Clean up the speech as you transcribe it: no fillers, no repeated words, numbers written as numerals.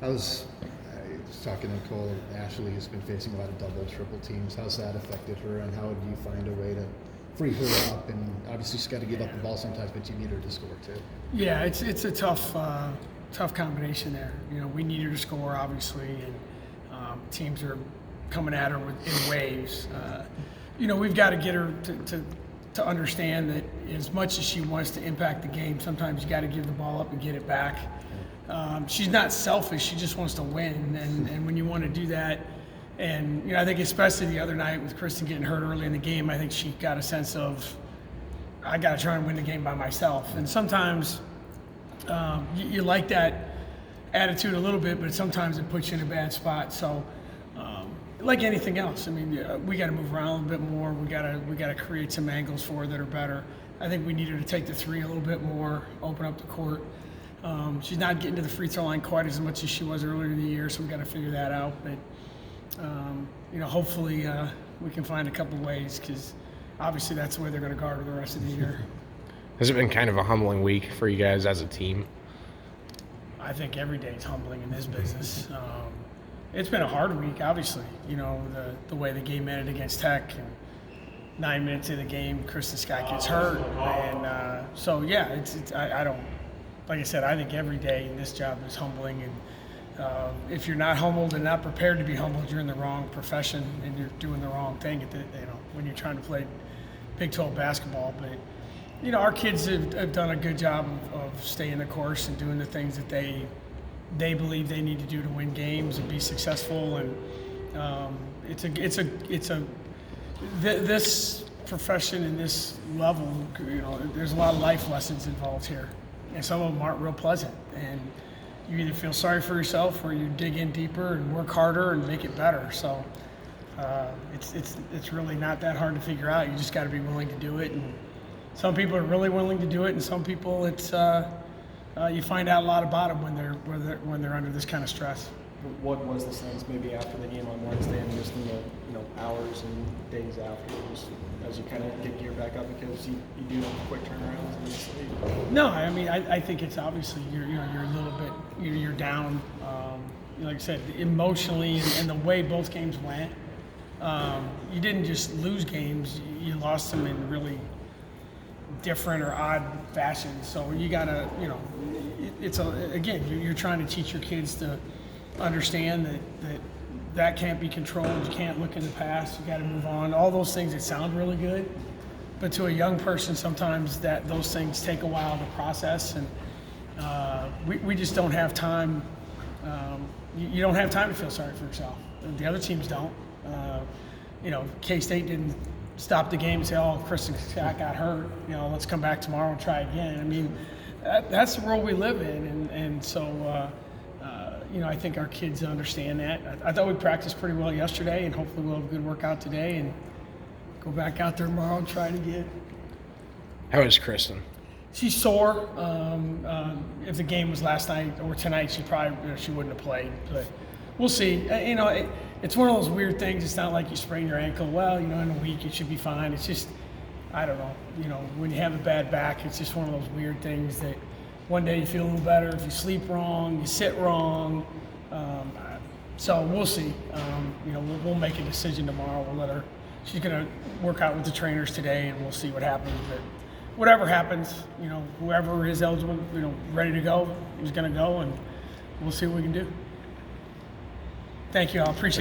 I was talking to Nicole. Ashley has been facing a lot of double, triple teams. How's that affected her, and how do you find a way to free her up? And obviously, she's got to give up the ball sometimes, but you need her to score too. Yeah, it's a tough combination there. You know, we need her to score, obviously, and teams are coming at her in waves. You know, we've got to get her to understand that as much as she wants to impact the game, sometimes you got to give the ball up and get it back. She's not selfish; she just wants to win, and when you want to do that, and you know, I think especially the other night with Kristen getting hurt early in the game, I think she got a sense of, I got to try and win the game by myself. And sometimes you like that attitude a little bit, but sometimes it puts you in a bad spot. So, like anything else, I mean, we got to move around a little bit more. We got to create some angles for her that are better. I think we need her to take the three a little bit more, open up the court. She's not getting to the free throw line quite as much as she was earlier in the year, so we got to figure that out. But you know, hopefully we can find a couple ways, because obviously that's the way they're going to guard her the rest of the year. Has it been kind of a humbling week for you guys as a team? I think every day is humbling in this business. It's been a hard week, obviously. You know, the way the game ended against Tech, and 9 minutes in the game, Kristen Scott gets hurt, and so yeah, I don't. Like I said, I think every day in this job is humbling, and if you're not humbled and not prepared to be humbled, you're in the wrong profession and you're doing the wrong thing when you're trying to play Big 12 basketball. But you know, our kids have done a good job of staying the course and doing the things that they believe they need to do to win games and be successful. And this profession and this level, you know, there's a lot of life lessons involved here, and some of them aren't real pleasant. And you either feel sorry for yourself or you dig in deeper and work harder and make it better. So it's really not that hard to figure out. You just got to be willing to do it. And some people are really willing to do it, and some people it's you find out a lot about them when they're under this kind of stress. What was the sense maybe after the game on Wednesday, and just in the hours and days after, as you kind of get geared back up, because you do have quick turnarounds in this league? No, I mean, I think it's obviously you're a little bit you're down. Like I said, emotionally, and the way both games went, you didn't just lose games; you lost them in really different or odd fashion. So you gotta, again, you're trying to teach your kids to understand that can't be controlled. You can't look in the past. You got to move on. All those things that sound really good, but to a young person, sometimes those things take a while to process, and we just don't have time. You don't have time to feel sorry for yourself. The other teams don't. K-State didn't stop the game and say, "Oh, Kristen Scott got hurt. Let's come back tomorrow and try again." I mean, that's the world we live in, and so. I think our kids understand that. I thought we practiced pretty well yesterday, and hopefully we'll have a good workout today and go back out there tomorrow and try it again. How is Kristen? She's sore. If the game was last night or tonight, she wouldn't have played. But we'll see. It's one of those weird things. It's not like you sprain your ankle. Well, in a week it should be fine. It's just, I don't know. When you have a bad back, it's just one of those weird things that one day you feel a little better. If you sleep wrong, you sit wrong. So we'll see. We'll make a decision tomorrow. We'll let her. She's going to work out with the trainers today, and we'll see what happens. But whatever happens, whoever is eligible, ready to go, is going to go, and we'll see what we can do. Thank you. I appreciate it.